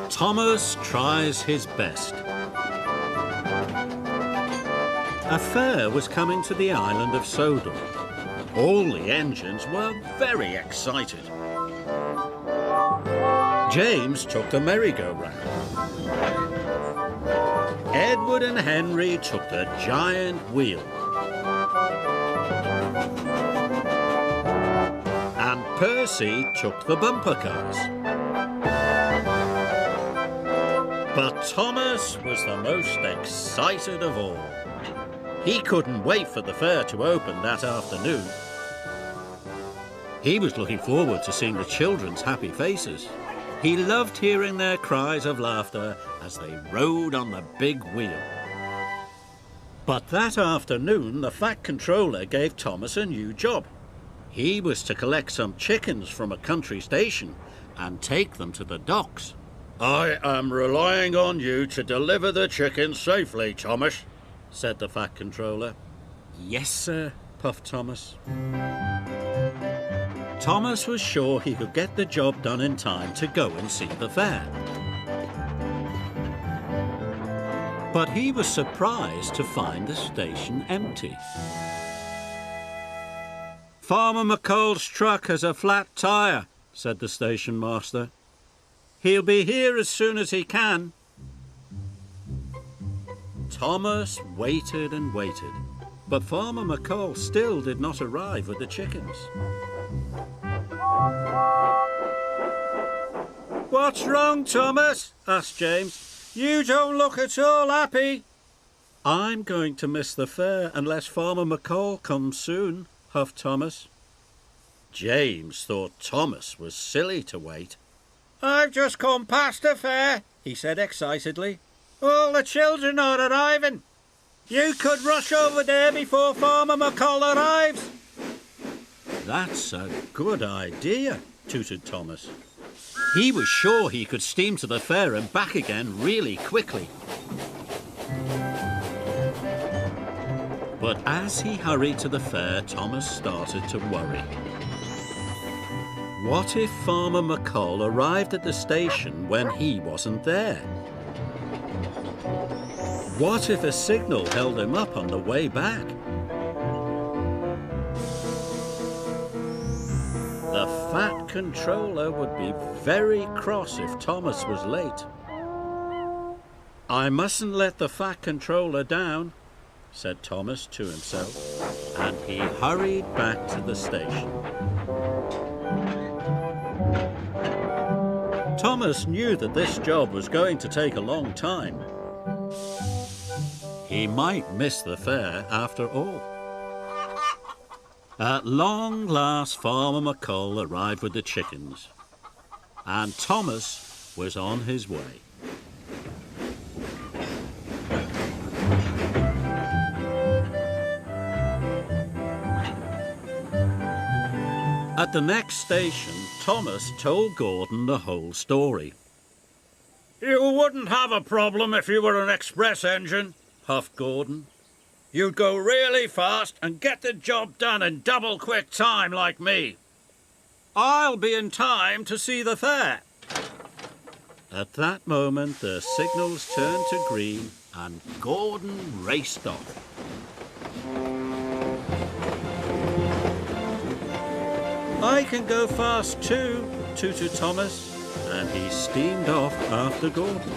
Thomas tries his best. A fair was coming to the island of Sodor. All the engines were very excited. James took the merry-go-round. Edward and Henry took the giant wheel. And Percy took the bumper cars. But Thomas was the most excited of all. He couldn't wait for the fair to open that afternoon. He was looking forward to seeing the children's happy faces. He loved hearing their cries of laughter as they rode on the big wheel. But that afternoon, the Fat Controller gave Thomas a new job. He was to collect some chickens from a country station and take them to the docks. "I am relying on you to deliver the chickens safely, Thomas," said the Fat Controller. "Yes, sir," puffed Thomas. Thomas was sure he could get the job done in time to go and see the fair. But he was surprised to find the station empty. "Farmer McColl's truck has a flat tire," said the station master. "He'll be here as soon as he can." Thomas waited and waited, but Farmer McColl still did not arrive with the chickens. "What's wrong, Thomas?" asked James. "You don't look at all happy." "I'm going to miss the fair unless Farmer McColl comes soon," huffed Thomas. James thought Thomas was silly to wait. "I've just come past the fair," he said excitedly. "All the children are arriving. You could rush over there before Farmer McColl arrives." "That's a good idea," tooted Thomas. He was sure he could steam to the fair and back again really quickly. But as he hurried to the fair, Thomas started to worry. What if Farmer McColl arrived at the station when he wasn't there? What if a signal held him up on the way back? The Fat Controller would be very cross if Thomas was late. "I mustn't let the Fat Controller down," said Thomas to himself, and he hurried back to the station. Thomas knew that this job was going to take a long time. He might miss the fair after all. At long last, Farmer McColl arrived with the chickens, and Thomas was on his way. At the next station, Thomas told Gordon the whole story. "You wouldn't have a problem if you were an express engine," huffed Gordon. "You'd go really fast and get the job done in double quick time like me. I'll be in time to see the fair." At that moment, the signals turned to green and Gordon raced off. "I can go fast too," tooted Thomas, and he steamed off after Gordon.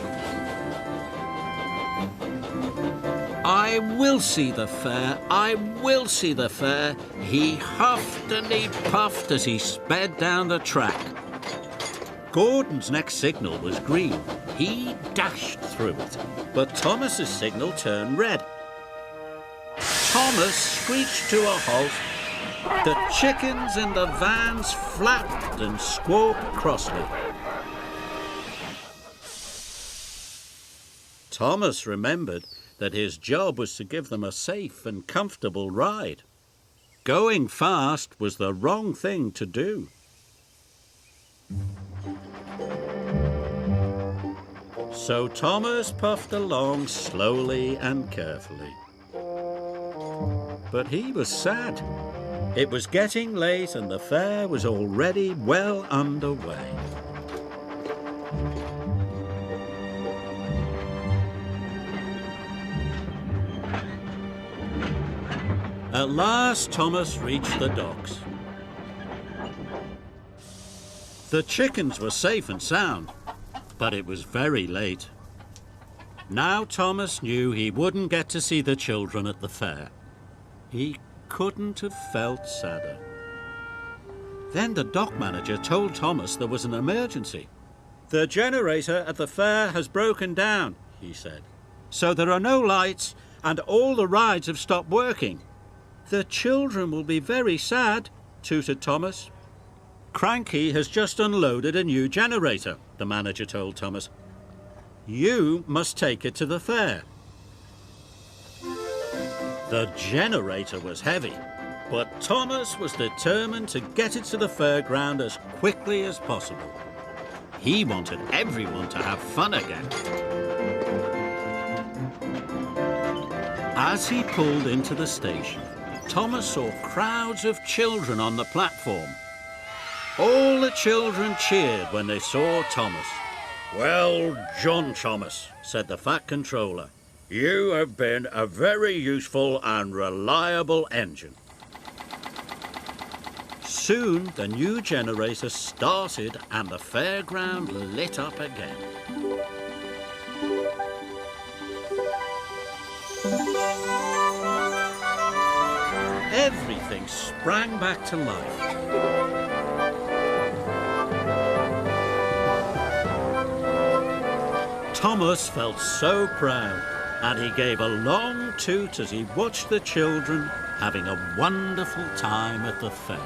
"I will see the fair, I will see the fair," he huffed and he puffed as he sped down the track. Gordon's next signal was green. He dashed through it, but Thomas's signal turned red. Thomas screeched to a halt. The chickens in the vans flapped and squawked crossly. Thomas remembered that his job was to give them a safe and comfortable ride. Going fast was the wrong thing to do. So Thomas puffed along slowly and carefully. But he was sad. It was getting late and the fair was already well underway. At last, Thomas reached the docks. The chickens were safe and sound, but it was very late. Now Thomas knew he wouldn't get to see the children at the fair. He couldn't have felt sadder. Then the dock manager told Thomas there was an emergency. "The generator at the fair has broken down," he said. "So there are no lights and all the rides have stopped working." "The children will be very sad," tooted Thomas. "Cranky has just unloaded a new generator," the manager told Thomas. "You must take it to the fair." The generator was heavy, but Thomas was determined to get it to the fairground as quickly as possible. He wanted everyone to have fun again. As he pulled into the station, Thomas saw crowds of children on the platform. All the children cheered when they saw Thomas. "Well done, Thomas," said the Fat Controller. "You have been a very useful and reliable engine." Soon the new generator started and the fairground lit up again. Everything sprang back to life. Thomas felt so proud, and he gave a long toot as he watched the children having a wonderful time at the fair.